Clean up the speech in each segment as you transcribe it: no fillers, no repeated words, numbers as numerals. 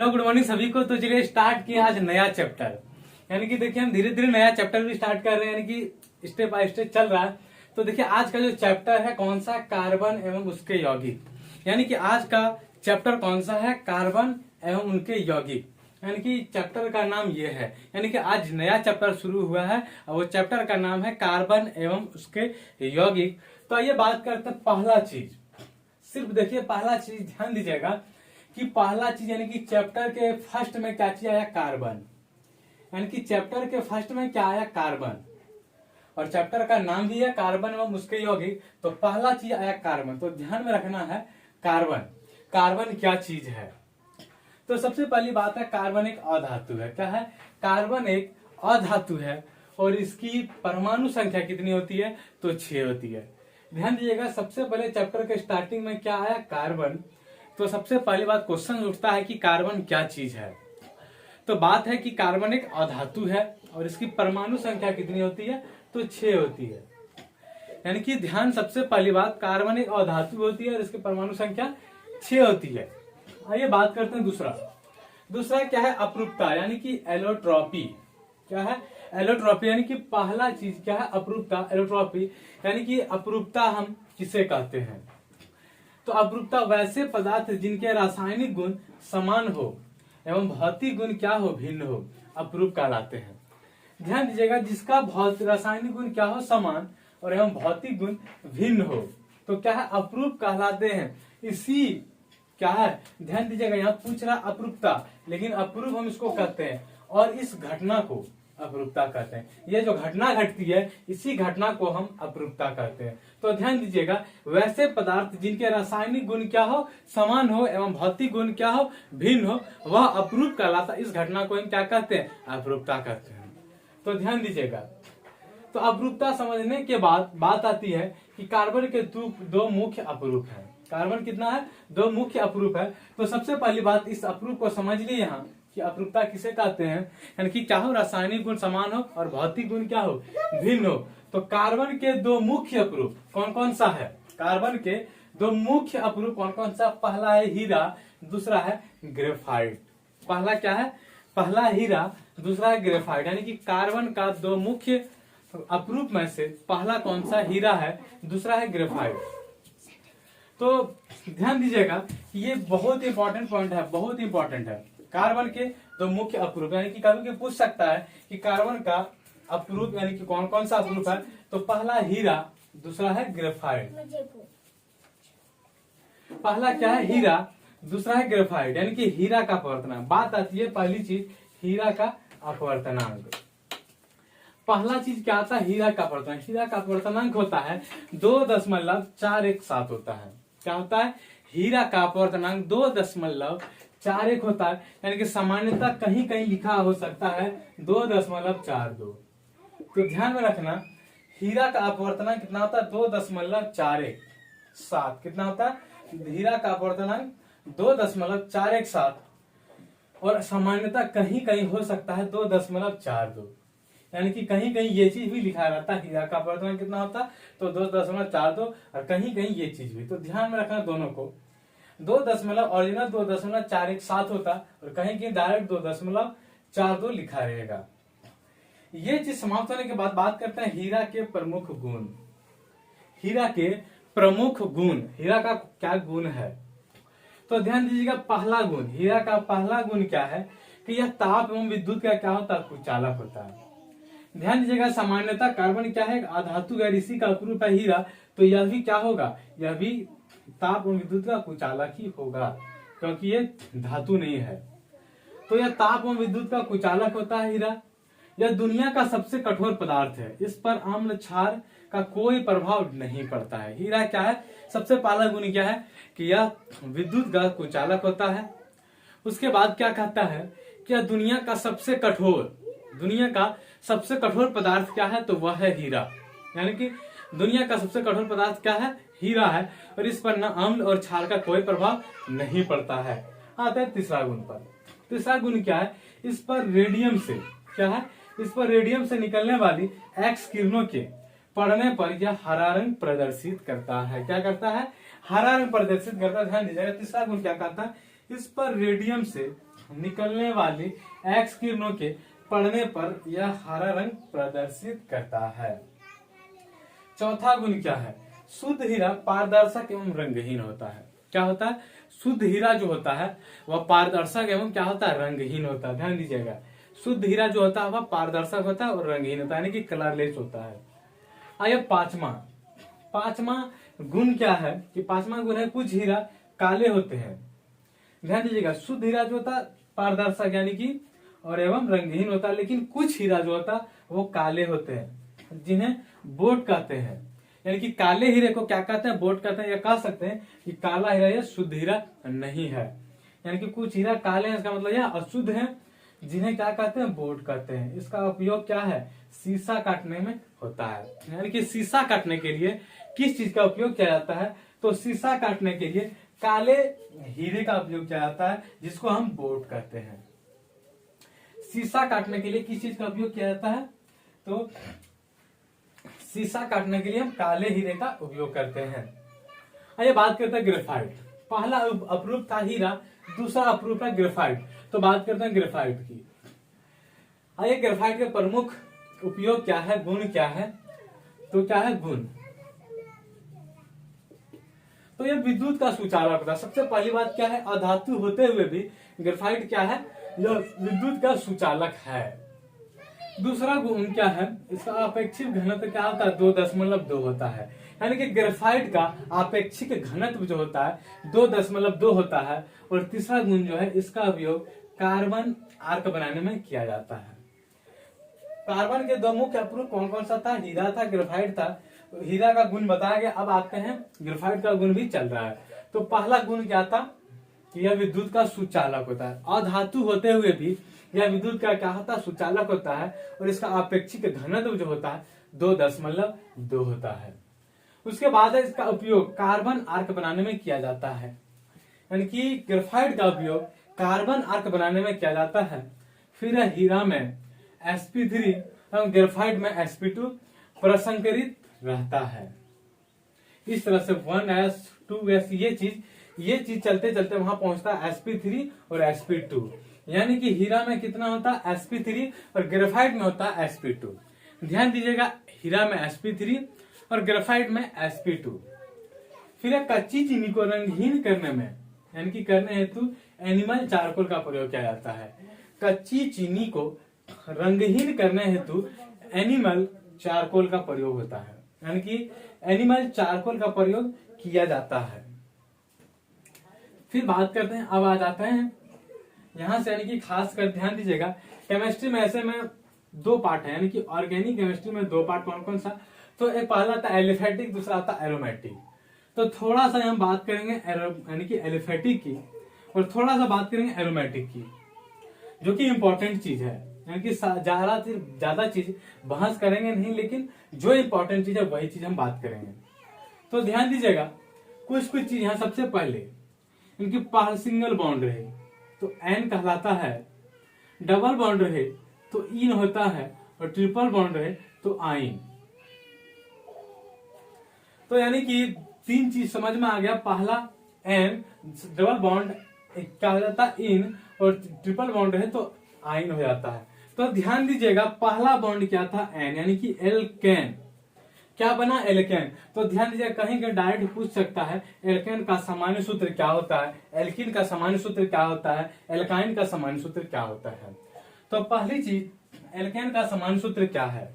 Hello good morning सभी को। तो चलिए स्टार्ट किया आज नया चैप्टर। यानी कि देखिए हम धीरे धीरे नया चैप्टर भी स्टार्ट कर रहे हैं, यानी कि स्टेप बाय स्टेप चल रहा है। तो देखिए आज का जो चैप्टर है कौन सा, कार्बन एवं उसके यौगिक। यानी कि आज का चैप्टर कौन सा है, कार्बन एवं उनके यौगिक। यानी कि चैप्टर का नाम ये है, यानी कि आज नया चैप्टर शुरू हुआ है और वो चैप्टर का नाम है कार्बन एवं उसके यौगिक। तो आइए बात करते हैं पहला चीज। सिर्फ देखिए पहला चीज ध्यान दीजिएगा कि पहला चीज यानी कि चैप्टर के फर्स्ट में क्या चीज आया, कार्बन। यानी कि चैप्टर के फर्स्ट में क्या आया, कार्बन। और चैप्टर का नाम भी है कार्बन एवं उसके यौगिक। तो पहला चीज आया कार्बन। तो ध्यान में रखना है कार्बन। कार्बन क्या चीज है। तो सबसे पहली बात है कार्बन एक अधातु है। क्या है, कार्बन एक अधातु है और इसकी परमाणु संख्या कितनी होती है, तो 6 होती है। ध्यान दीजिएगा सबसे पहले चैप्टर के स्टार्टिंग में क्या आया, कार्बन। तो सबसे पहली बात क्वेश्चन उठता है कि कार्बन क्या चीज है। तो बात है कि कार्बन एक अधातु है और इसकी परमाणु संख्या कितनी होती है, तो 6 होती है। यानी कि ध्यान सबसे पहली बात, कार्बन एक अधातु होती है और इसकी परमाणु संख्या 6 होती है। आइए बात करते हैं दूसरा। दूसरा क्या है, अपरूपता यानी कि एलोट्रॉपी। क्या है, एलोट्रॉपी। यानी कि पहला चीज क्या है, अपरूपता, एलोट्रॉपी। यानी कि अपरूपता हम किसे कहते हैं, तो अपरूपता वैसे पदार्थ जिनके रासायनिक गुण समान हो एवं भौतिक गुण क्या हो, भिन्न हो, अपरूप कहलाते हैं। ध्यान दीजिएगा जिसका रासायनिक गुण क्या हो, समान और एवं भौतिक गुण भिन्न हो, तो क्या है, अपरूप कहलाते हैं। इसी क्या है, ध्यान दीजिएगा यहाँ पूछ रहा अपरूपता, लेकिन अपरूप हम इसको कहते हैं और इस घटना को अपरूपता कहते हैं। ये जो घटना घटती है इसी घटना को हम अपरूपता कहते हैं। तो ध्यान दीजिएगा वैसे पदार्थ जिनके रासायनिक गुण क्या हो, समान हो एवं भौतिक गुण क्या हो, भिन्न हो, वह अपरूप कहलाता। इस घटना को हम क्या कहते हैं, अपरूपता कहते हैं। तो ध्यान दीजिएगा। तो अपरूपता समझने के बाद बात आती है कि कार्बन के दो मुख्य अपरूप है। कार्बन कितना है, 2 मुख्य अपरूप है। तो सबसे पहली बात इस अपरूप को समझ लिए यहाँ कि अपरूपता किसे कहते हैं, यानी कि क्या हो, रासायनिक गुण समान हो और भौतिक गुण क्या हो, भिन्न हो। तो कार्बन के 2 मुख्य अपरूप कौन कौन सा है, कार्बन के 2 मुख्य अपरूप कौन कौन सा, पहला है हीरा, दूसरा है ग्रेफाइट। पहला क्या है, पहला हीरा, दूसरा है ग्रेफाइट। यानी कि कार्बन का 2 मुख्य अपरूप में से पहला कौन सा, हीरा है, दूसरा है ग्रेफाइट। तो ध्यान दीजिएगा ये बहुत इंपॉर्टेंट पॉइंट है, बहुत इंपॉर्टेंट है। कार्बन के 2 मुख्य अपरूप, यानी कि कभी पूछ सकता है कि कार्बन का अपरूप यानी कि कौन कौन सा अपरूप है, तो पहला हीरा, दूसरा है ग्रेफाइट। पहला क्या है, हीरा, दूसरा है ग्रेफाइट। यानी कि हीरा का अपवर्तनांक। बात आती है पहली चीज हीरा का अपवर्तनांक। पहला चीज क्या आता है, हीरा का अपवर्तनांक। हीरा का अपवर्तनांक होता है 2.417 होता है। क्या होता है, हीरा का अपवर्तनांक 2.41 होता है। यानी कि सामान्यतः कहीं कहीं लिखा हो सकता है 2.42। तो ध्यान में रखना हीरा का अपवर्तनांक कितना होता है, 2.417। कितना होता है, हीरा का अपवर्तनांक 2.417 और सामान्यतः कहीं कहीं हो सकता है 2.42। यानी कि कहीं कहीं ये चीज भी लिखा रहता है, हीरा का अपवर्तनांक कितना होता है, तो 2.42 और कहीं कहीं ये चीज भी। तो ध्यान में रखना दोनों को, ओरिजिनल 2.417 होता और कहीं कहीं डायरेक्ट 2.42 लिखा रहेगा। ये चीज समाप्त होने के बाद बात करते हैं हीरा के प्रमुख गुण। हीरा के प्रमुख गुण, हीरा का क्या गुण है, तो ध्यान दीजिएगा पहला गुण, हीरा का पहला गुण क्या है कि यह ताप एवं विद्युत का क्या होता है, कुचालक होता है। ध्यान दीजिएगा सामान्यतः कार्बन क्या है, अधातु है, इसी का अपरूप है हीरा। तो यह भी क्या होगा, यह भी ताप एवं विद्युत का कुचालक ही होगा क्योंकि ये धातु नहीं है। तो यह ताप एवं विद्युत का कुचालक होता है हीरा। यह दुनिया का सबसे कठोर पदार्थ है, इस पर आम्ल क्षार का कोई प्रभाव नहीं पड़ता है। हीरा क्या है, सबसे पहला गुण क्या है कि यह विद्युत का कुचालक होता है। उसके बाद क्या कहता है कि यह दुनिया का सबसे कठोर पदार्थ क्या है, तो वह है हीरा। यानी कि दुनिया का सबसे कठोर पदार्थ क्या है, हीरा है और इस पर न अम्ल और क्षार का कोई प्रभाव नहीं पड़ता है। आता है तीसरा गुण पर। तीसरा गुण क्या है, इस पर रेडियम से क्या है, इस पर रेडियम से निकलने वाली एक्स किरणों के पड़ने पर यह हरा रंग प्रदर्शित करता है। क्या करता है, हरा रंग प्रदर्शित करता है। ध्यान दीजिएगा तीसरा गुण क्या कहता है, इस पर रेडियम से निकलने वाली एक्स किरणों के पड़ने पर यह हरा रंग प्रदर्शित करता है। चौथा गुण क्या है? शुद्ध हीरा पारदर्शक एवं रंगहीन होता है। क्या होता है? शुद्ध हीरा जो होता है वह पारदर्शक एवं क्या होता है? रंगहीन होता है। ध्यान दीजिएगा, शुद्ध हीरा जो होता है वह पारदर्शक होता है और रंगहीन होता है, यानी कि कलरलेस होता है। आइए पांचवा गुण क्या है कि पांचवा गुण है कुछ हीरा काले होते हैं। ध्यान दीजिएगा, शुद्ध हीरा जो होता है पारदर्शक यानी कि और एवं रंगहीन होता है, लेकिन कुछ हीरा जो होता है वो काले होते हैं जिन्हें बोट कहते हैं। यानी कि काले हीरे को क्या कहते हैं? बोट कहते हैं। या कह सकते हैं कि काला हीरा यह शुद्ध हीरा नहीं है। यानी कि कुछ हीरा काले हैं, इसका मतलब यह अशुद्ध है, जिन्हें क्या कहते हैं? बोट कहते हैं। इसका उपयोग क्या है? शीशा काटने में होता है। यानी कि शीशा काटने के लिए किस चीज का उपयोग किया जाता है? तो शीशा काटने के लिए काले हीरे का उपयोग किया जाता है, जिसको हम बोट कहते हैं। शीशा काटने के लिए किस चीज का उपयोग किया जाता है? तो शीशा काटने के लिए हम काले हीरे का उपयोग करते हैं। आइए बात करते हैं ग्रेफाइट। पहला अपरूप था हीरा, दूसरा अपरूप है ग्रेफाइट। तो बात करते हैं ग्रेफाइट की। आइए ग्रेफाइट के प्रमुख उपयोग क्या है, गुण क्या है? तो क्या है गुण? तो यह विद्युत का सुचालक होता है। सबसे पहली बात क्या है? अधातु होते हुए भी ग्रेफाइट क्या है? यह विद्युत का सुचालक है। दूसरा गुण क्या है? इसका आपेक्षिक घनत्व क्या होता है? 2.2 होता है। यानी कि ग्रेफाइट का आपेक्षिक घनत्व जो होता है 2.2 होता है। और तीसरा गुण जो है, इसका उपयोग कार्बन आर्क बनाने में किया जाता है। कार्बन के दो मुख्य अपरूप कौन कौन सा था? हीरा था, ग्रेफाइट था। हीरा का गुण बताया गया, अब आते हैं ग्रेफाइट का गुण भी चल रहा है। तो पहला गुण क्या था कि यह विद्युत का सुचालक होता है। अधातु होते हुए भी यह विद्युत का क्या होता है? सुचालक होता है। और इसका आपेक्षिक घनत्व जो होता है 2.2 होता है। उसके बाद इसका उपयोग कार्बन आर्क बनाने में किया जाता है। यानी कि ग्रेफाइट का उपयोग कार्बन आर्क बनाने में किया जाता है। फिर हीरा में sp3 एवं ग्रेफाइट में sp2 प्रसंकरित रहता है। इस तरह से 1s 2s ये चीज चलते चलते वहां पहुंचता है sp3 और sp2। यानी कि हीरा में कितना होता है? sp3 और ग्रेफाइट में होता है sp2। ध्यान दीजिएगा, हीरा में sp3 और ग्रेफाइट में sp2। फिर कच्ची चीनी को रंगहीन करने में यानी कि करने हेतु एनिमल चारकोल का प्रयोग किया जाता है। कच्ची चीनी को रंगहीन करने हेतु एनिमल चारकोल का प्रयोग होता है। यानी कि एनिमल चारकोल का प्रयोग किया जाता है। फिर बात करते हैं, अब आ जाते हैं यहां से, यानी कि खास कर ध्यान दीजिएगा, केमिस्ट्री में ऐसे में 2 पार्ट है। यानी कि ऑर्गेनिक केमिस्ट्री में 2 पार्ट कौन कौन सा? तो एक पहला आता एलिफेटिक, दूसरा आता एरोमेटिक। तो थोड़ा सा हम बात करेंगे यानी कि एलिफेटिक की, और थोड़ा सा बात करेंगे एरोमेटिक की, जो कि इंपॉर्टेंट चीज है। यानी कि ज्यादा चीज बहस करेंगे नहीं, लेकिन जो इंपॉर्टेंट चीज है वही चीज हम बात करेंगे। तो ध्यान दीजिएगा, कुछ चीज यहाँ सबसे पहले इनकी सिंगल बॉन्ड रहे तो एन कहलाता है, डबल बॉन्ड रहे तो इन होता है, और ट्रिपल बॉन्ड रहे तो आइन। तो यानी कि 3 चीज समझ में आ गया। पहला एन, डबल बॉन्ड क्या हो जाता है? इन, और ट्रिपल बॉन्ड रहे तो आइन हो जाता है। तो ध्यान दीजिएगा, पहला बॉन्ड क्या था? एन, यानी कि एल्केन। क्या बना? एल्केन। तो ध्यान दीजिएगा, कहीं का डायरेक्ट पूछ सकता है एल्केन का सामान्य सूत्र क्या होता है, एल्किन का सामान्य सूत्र क्या होता है, एल्काइन का सामान्य सूत्र क्या होता है। तो पहली चीज, एल्केन का सामान्य सूत्र क्या है?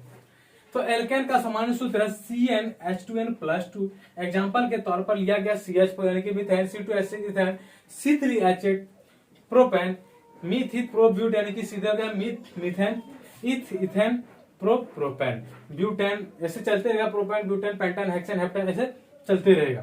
तो एल्केन का सामान्य सूत्र CnH2n+2। एग्जाम्पल के तौर पर लिया गया CH4 यानी कि methane, C2H6 ethane, C3H8 propane, मीथित प्रोब्यूट यानी कि सीधा गया मीथेन, इथेन प्रोपेन, ब्यूटेन, ऐसे चलते रहेगा, propane, butane, pentane, hexane, heptane, ऐसे चलते रहेगा।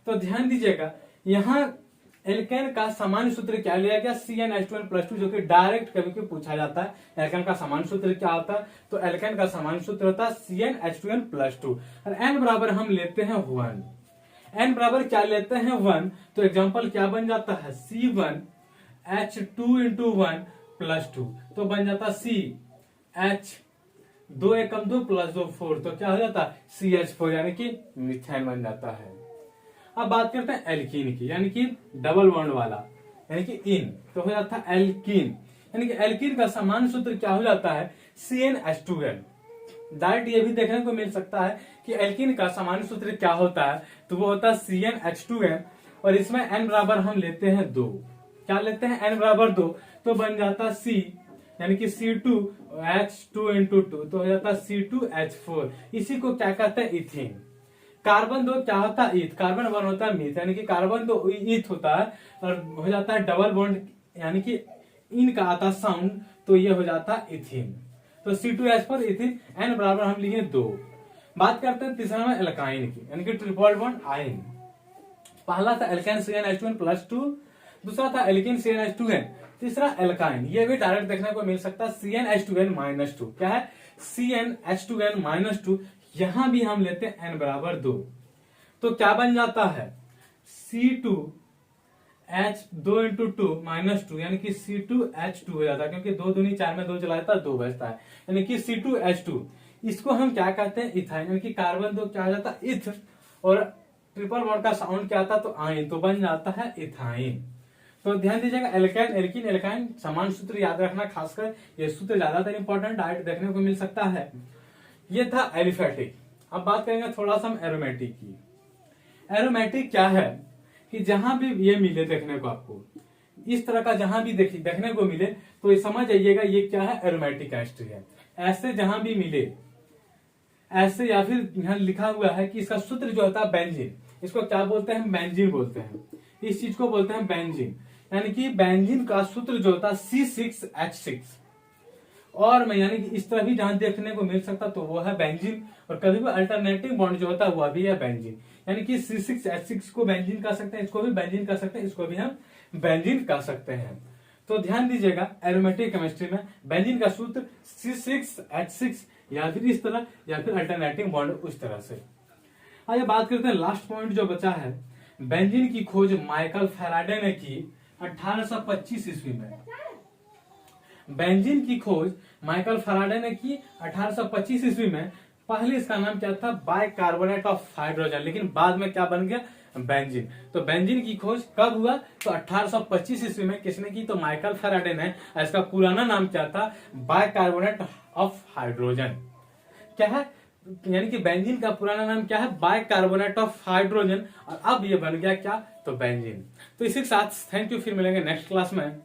तो ध्यान दीजिएगा, यहाँ एल्केन का सामान्य सूत्र क्या लिया गया? CnH2n+2, जो कि डायरेक्ट कभी कभी पूछा जाता है एल्केन का सामान्य सूत्र क्या होता है। तो एल्केन का सामान्य सूत्र होता है CnH2n+2, और n बराबर हम लेते हैं 1। n बराबर क्या लेते हैं? 1। तो एग्जाम्पल क्या बन जाता है? C1H2 × 1+2, तो बन जाता CH, 2 एकम 2 + 2 4, तो क्या हो जाता है? CH4 यानी कि मीथेन बन जाता है। अब बात करते हैं एल्कीन की, यानी कि डबल बॉन्ड वाला। यानी कि इन, तो हो जाता है एल्कीन। यानी कि एल्कीन का सामान्य सूत्र क्या हो जाता है, CnH2n। डायरेक्ट ये भी देखने को मिल सकता है कि एल्कीन का सामान्य सूत्र क्या होता है, तो वो होता है CnH2n, और इसमें n बराबर हम लेते हैं 2। क्या लेते हैं, n बराबर 2, तो बन जाता C, यानी कि C2H2 इंटू 2, तो हो जाता है C2H4। इसी को क्या कहते हैं, इथीन। कार्बन 2 क्या होता है, ईथ। कार्बन 1 होता है मीथ, यानी कि कार्बन 2 ईथ होता है और हो जाता है डबल बॉन्ड, यानी कि इन का आता साउंड, तो ये हो जाता है इथीन। तो C2H4 इथीन, n बराबर हम लिए 2। बात करते हैं तीसरा में एल्काइन की, यानी कि ट्रिपल बॉन्ड आइन। पहला था एल्काइन CnH2n प्लस 2, दूसरा था एल्कीन CnH2n, तीसरा एल्काइन। ये भी डायरेक्ट देखने को मिल सकता है CnH2n माइनस 2। क्या है, CnH2n माइनस 2। यहां भी हम लेते हैं n बराबर 2, तो क्या बन जाता है, C2H2 इंटू 2 माइनस 2, यानी कि C2H2 हो जाता है, क्योंकि 2 दूनी 4 में 2 चला जाता है, 2 बचता है, यानी कि C2H2। इसको हम क्या कहते हैं, इथाइन। यानी कि कार्बन 2 क्या हो जाता है, इथ, और ट्रिपल बॉन्ड का साउंड क्या आता है, तो आइन, तो बन जाता है इथाइन। तो ध्यान दीजिएगा, एल्काइन, एल्कीन, एल्काइन समान सूत्र याद रखना, खासकर ये सूत्र ज्यादातर इंपॉर्टेंट डायरेक्ट देखने को मिल सकता है। ये था एलिफेटिक। अब बात करेंगे थोड़ा सा हम एरोमेटिक की। एरोमेटिक क्या है कि जहां भी ये मिले देखने को, आपको इस तरह का जहां भी देखने को मिले, तो ये समझ जाइएगा ये क्या है, एरोमेटिक केमिस्ट्री है। ऐसे जहां भी मिले ऐसे, या फिर यहाँ लिखा हुआ है कि इसका सूत्र जो होता है बेंजीन, इसको क्या बोलते हैं, बेंजीन बोलते हैं। इस चीज को बोलते हैं बेंजीन, यानी कि बेंजीन का सूत्र जो होता है C6H6। और मैं यानी कि इस तरह भी जहां देखने को मिल सकता तो वो है बेंजीन, और कभी भी अल्टरनेटिव बॉन्ड जो होता है वह भी है बेंजीन। यानी कि C6H6 को बेंजीन कह सकते हैं, इसको भी बेंजीन कह सकते हैं, इसको भी हम बेंजीन कह सकते हैं। तो ध्यान दीजिएगा, एरोमेटिक केमिस्ट्री में बेंजीन का सूत्र C6H6, या फिर इस तरह, या फिर अल्टरनेटिव बॉन्ड उस तरह से। आइए बात करते हैं लास्ट पॉइंट जो बचा है। बेंजीन की खोज माइकल फैराडे ने की 1825 ईस्वी में। बेंजीन की खोज माइकल फैराडे ने की 1825 ईस्वी में। पहले इसका नाम क्या था, बाइकार्बोनेट ऑफ हाइड्रोजन, लेकिन बाद में क्या बन गया, बेंजीन। तो बेंजीन की खोज कब हुआ, तो 1825 ईस्वी में किसने की, तो माइकल फैराडे ने। इसका पुराना नाम क्या था, बाइकार्बोनेट ऑफ हाइड्रोजन। क्या है, यानी कि बेंजीन का पुराना नाम क्या है, बाइकार्बोनेट ऑफ हाइड्रोजन, और अब ये बन गया क्या, तो बेंजीन। तो इसी के साथ थैंक यू, फिर मिलेंगे नेक्स्ट क्लास में।